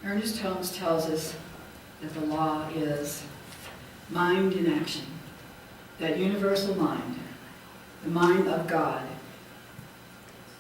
Ernest Holmes tells us that the law is mind in action, that universal mind, the mind of God.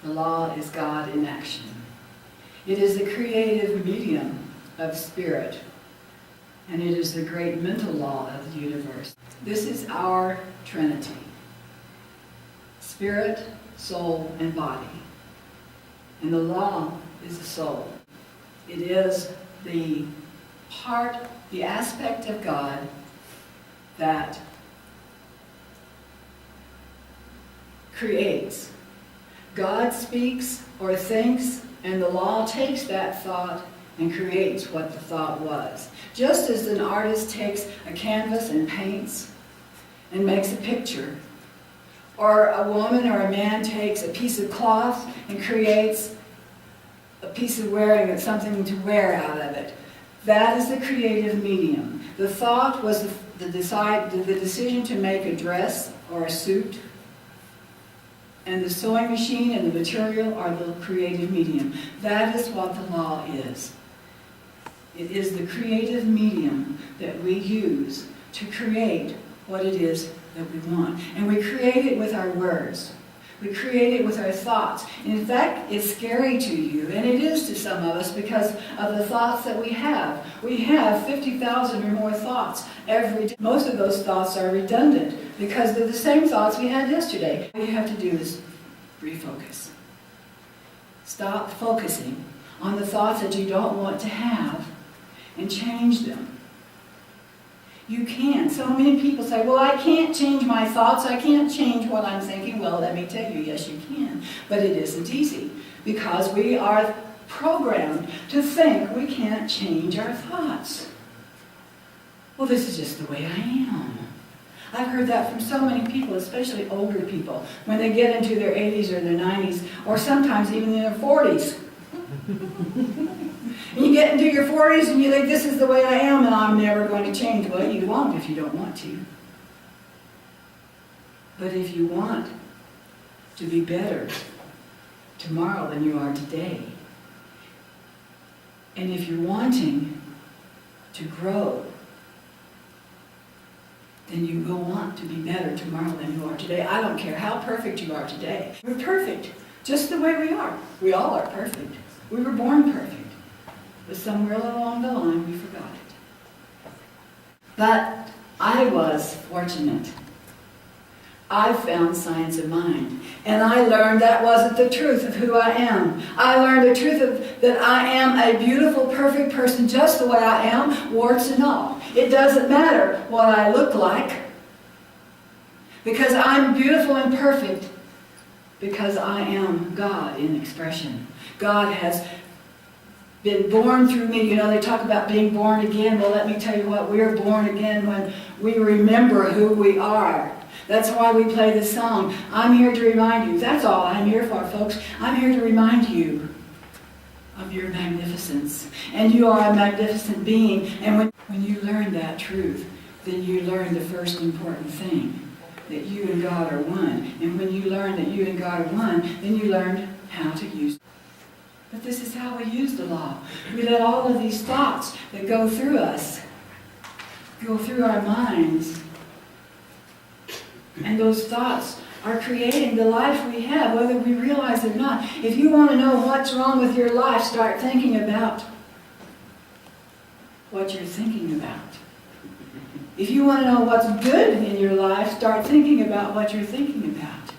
The law is God in action. It is the creative medium of spirit, and it is the great mental law of the universe. This is our Trinity: spirit, soul, and body. And the law is the soul. It is the part, the aspect of God that creates. God speaks or thinks, and the law takes that thought and creates what the thought was. Just as an artist takes a canvas and paints and makes a picture, or a woman or a man takes a piece of cloth and creates a piece of wearing, something to wear out of it. That is the creative medium. The thought was the decision to make a dress or a suit, and the sewing machine and the material are the creative medium. That is what the law is. It is the creative medium that we use to create what it is that we want. And we create it with our words. We create it with our thoughts. In fact, it's scary to you, and it is to some of us because of the thoughts that we have. We have 50,000 or more thoughts every day. Most of those thoughts are redundant because they're the same thoughts we had yesterday. All you have to do is refocus. Stop focusing on the thoughts that you don't want to have and change them. You can. So many people say, well, I can't change my thoughts. I can't change what I'm thinking. Well, let me tell you, yes, you can. But it isn't easy because we are programmed to think we can't change our thoughts. Well, this is just the way I am. I've heard that from so many people, especially older people, when they get into their 80s or their 90s, or sometimes even in their 40s. And you get into your 40s and you think, this is the way I am and I'm never going to change. Well, you won't if you don't want to. But if you want to be better tomorrow than you are today, and if you're wanting to grow, then you will want to be better tomorrow than you are today. I don't care how perfect you are today. We're perfect, just the way we are. We all are perfect. We were born perfect. But somewhere along the line, we forgot it. But I was fortunate. I found science of mind. And I learned that wasn't the truth of who I am. I learned the truth of that I am a beautiful, perfect person just the way I am, warts and all. It doesn't matter what I look like, because I'm beautiful and perfect, because I am God in expression. God has been born through me. You know, they talk about being born again. Well, let me tell you what, we're born again when we remember who we are. That's why we play this song. I'm here to remind you. That's all I'm here for, folks. I'm here to remind you of your magnificence. And you are a magnificent being. And when you learn that truth, then you learn the first important thing, that you and God are one. And when you learn that you and God are one, then you learn how to use it. But this is how we use the law. We let all of these thoughts that go through us, go through our minds. And those thoughts are creating the life we have, whether we realize it or not. If you want to know what's wrong with your life, start thinking about what you're thinking about. If you want to know what's good in your life, start thinking about what you're thinking about.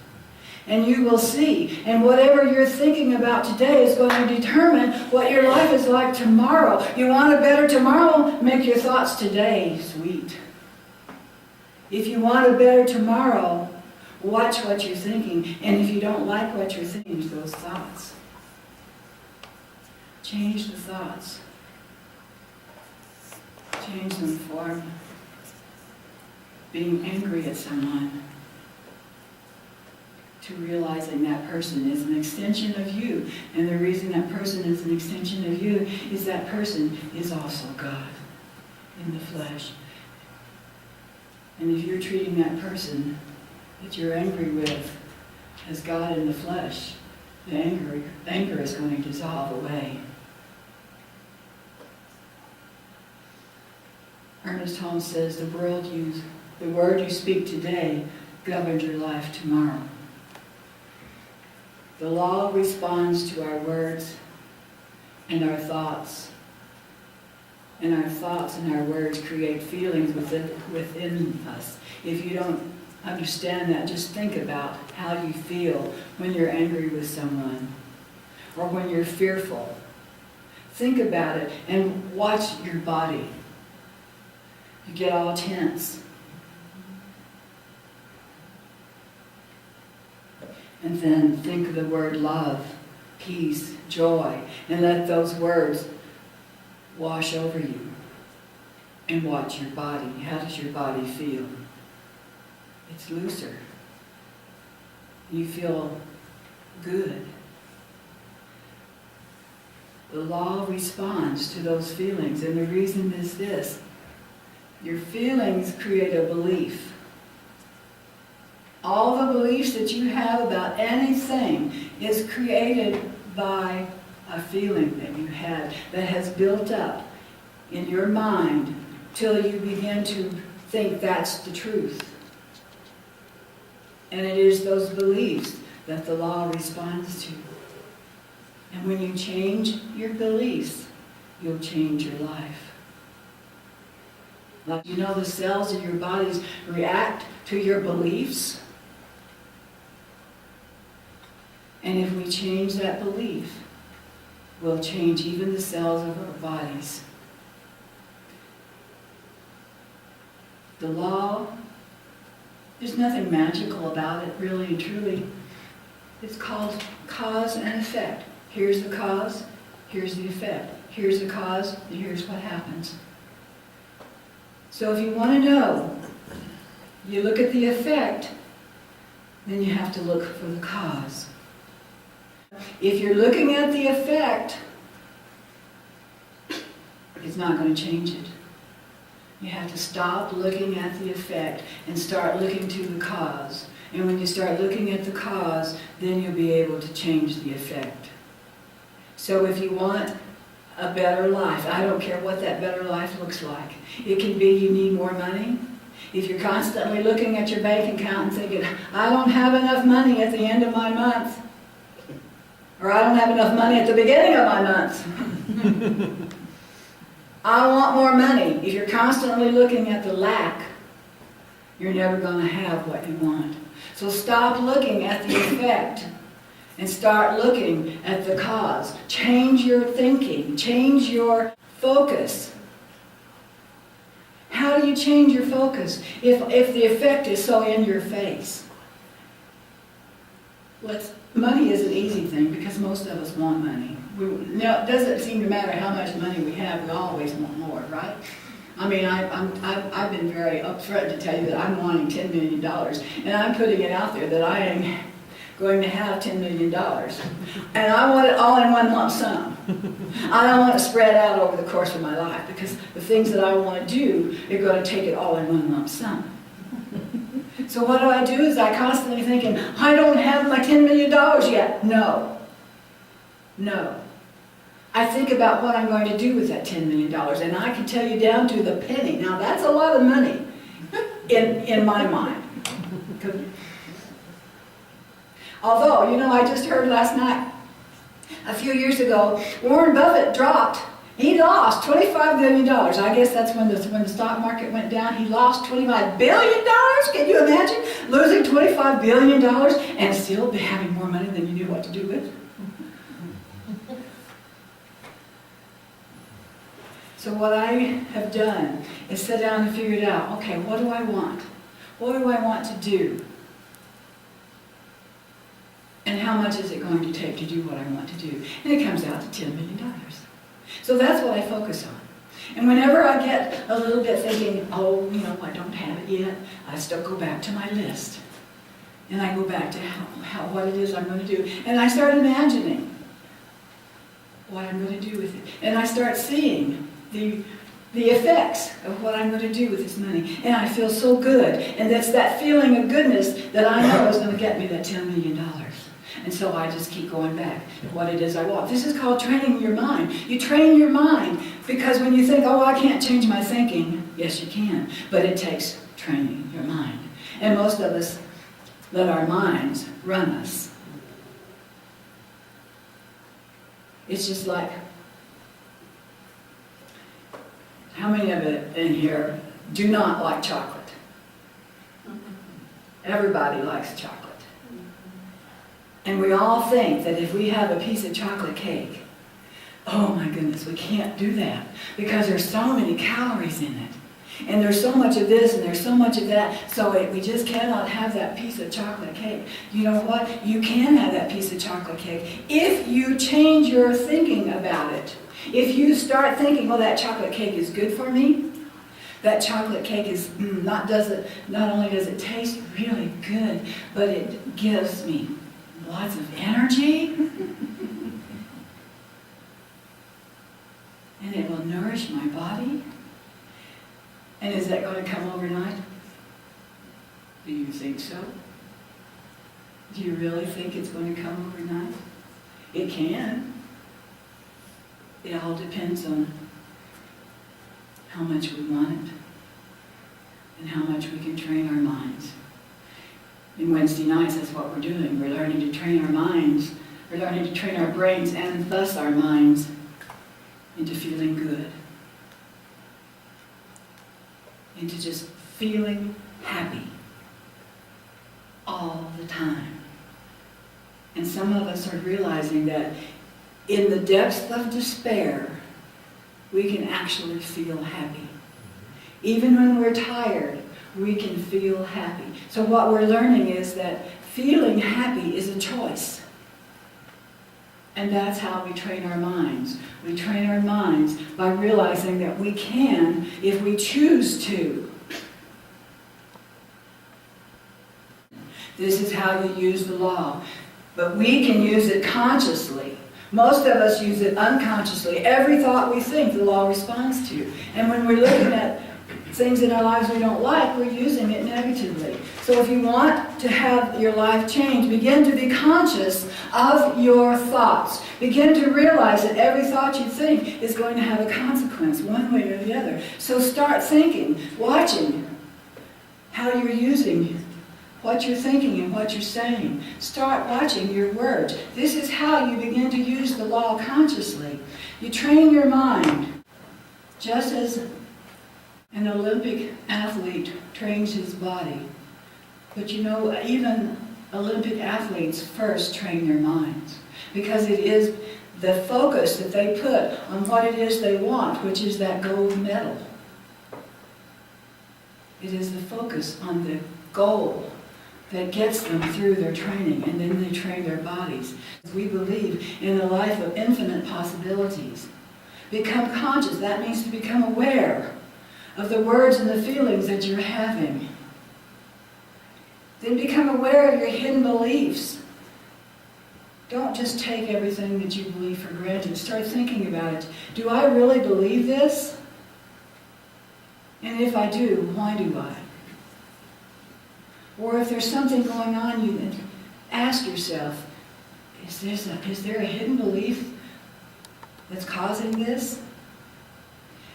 And you will see. And whatever you're thinking about today is going to determine what your life is like tomorrow. You want a better tomorrow? Make your thoughts today sweet. If you want a better tomorrow, watch what you're thinking. And if you don't like what you're thinking, change those thoughts. Change the thoughts. Change them for being angry at someone, to realizing that person is an extension of you. And the reason that person is an extension of you is that person is also God in the flesh. And if you're treating that person that you're angry with as God in the flesh, the anger is going to dissolve away. Ernest Holmes says, the word you speak today governs your life tomorrow. The law responds to our words and our thoughts. And our thoughts and our words create feelings within us. If you don't understand that, just think about how you feel when you're angry with someone or when you're fearful. Think about it and watch your body. You get all tense. And then think of the word love, peace, joy, and let those words wash over you. And watch your body. How does your body feel? It's looser. You feel good. The law responds to those feelings, and the reason is this. Your feelings create a belief. All the beliefs that you have about anything is created by a feeling that you had that has built up in your mind till you begin to think that's the truth. And it is those beliefs that the law responds to. And when you change your beliefs, you'll change your life. Like, you know, the cells in your bodies react to your beliefs. And if we change that belief, we'll change even the cells of our bodies. The law, there's nothing magical about it, really and truly. It's called cause and effect. Here's the cause, here's the effect. Here's the cause, and here's what happens. So if you want to know, you look at the effect, then you have to look for the cause. If you're looking at the effect, it's not going to change it. You have to stop looking at the effect and start looking to the cause. And when you start looking at the cause, then you'll be able to change the effect. So if you want a better life, I don't care what that better life looks like. It can be you need more money. If you're constantly looking at your bank account and thinking, I don't have enough money at the end of my month, or I don't have enough money at the beginning of my month. I want more money. If you're constantly looking at the lack, you're never going to have what you want. So stop looking at the effect and start looking at the cause. Change your thinking. Change your focus. How do you change your focus if the effect is so in your face? Money is an easy thing because most of us want money. It doesn't seem to matter how much money we have, we always want more, right? I mean, I've been very upfront to tell you that I'm wanting $10 million, and I'm putting it out there that I am going to have $10 million. And I want it all in one lump sum. I don't want it spread out over the course of my life because the things that I want to do are going to take it all in one lump sum. So what do is I constantly thinking, I don't have my $10 million yet. No. I think about what I'm going to do with that $10 million, and I can tell you down to the penny. Now that's a lot of money in my mind. Although, you know, I just heard last night, a few years ago, Warren Buffett he lost $25 billion. I guess that's when the stock market went down. He lost $25 billion. Can you imagine losing $25 billion and still having more money than you knew what to do with? So what I have done is sit down and figure it out. Okay, what do I want? What do I want to do? And how much is it going to take to do what I want to do? And it comes out to $10 million. So that's what I focus on. And whenever I get a little bit thinking, oh, you know, I don't have it yet, I still go back to my list. And I go back to what it is I'm going to do. And I start imagining what I'm going to do with it. And I start seeing the effects of what I'm going to do with this money. And I feel so good. And that's that feeling of goodness that I know is going to get me that $10 million. And so I just keep going back to what it is I want. This is called training your mind. You train your mind Because when you think, oh, I can't change my thinking, yes, you can. But it takes training your mind. And most of us let our minds run us. It's just like, how many of it in here do not like chocolate? Everybody likes chocolate. And we all think that if we have a piece of chocolate cake, oh my goodness, we can't do that because there's so many calories in it. And there's so much of this and there's so much of that, so we just cannot have that piece of chocolate cake. You know what? You can have that piece of chocolate cake if you change your thinking about it. If you start thinking, well, that chocolate cake is good for me. That chocolate cake is not only does it taste really good, but it gives me lots of energy. And it will nourish my body. And is that going to come overnight? Do you think so? Do you really think it's going to come overnight? It can. It all depends on how much we want it and how much we can train our minds. In Wednesday nights, that's what we're doing. We're learning to train our minds. We're learning to train our brains and thus our minds into feeling good. Into just feeling happy all the time. And some of us are realizing that in the depths of despair, we can actually feel happy. Even when we're tired, we can feel happy. So what we're learning is that feeling happy is a choice. And that's how we train our minds. We train our minds by realizing that we can if we choose to. This is how you use the law. But we can use it consciously. Most of us use it unconsciously. Every thought we think, the law responds to. And when we're looking at things in our lives we don't like, we're using it negatively. So if you want to have your life change, begin to be conscious of your thoughts. Begin to realize that every thought you think is going to have a consequence, one way or the other. So start thinking, watching how you're using what you're thinking and what you're saying. Start watching your words. This is how you begin to use the law consciously. You train your mind. Just as an Olympic athlete trains his body. But you know, even Olympic athletes first train their minds. Because it is the focus that they put on what it is they want, which is that gold medal. It is the focus on the goal that gets them through their training, and then they train their bodies. We believe in a life of infinite possibilities. Become conscious. That means to become aware of the words and the feelings that you're having. Then become aware of your hidden beliefs. Don't just take everything that you believe for granted. Start thinking about it. Do I really believe this? And if I do, why do I? Or if there's something going on, you then ask yourself, is there a hidden belief that's causing this?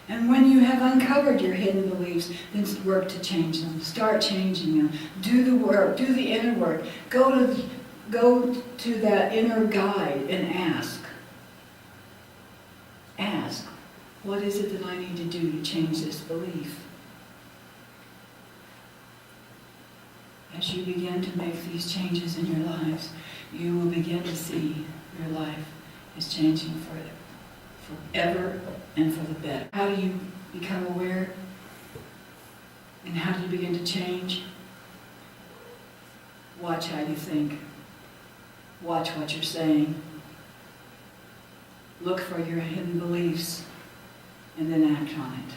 And when you have uncovered your hidden beliefs, then work to change them. Start changing them. Do the work. Do the inner work. Go to that inner guide and ask. Ask, what is it that I need to do to change this belief? As you begin to make these changes in your lives, you will begin to see your life is changing forever and for the better. How do you become aware? And how do you begin to change? Watch how you think. Watch what you're saying. Look for your hidden beliefs and then act on it.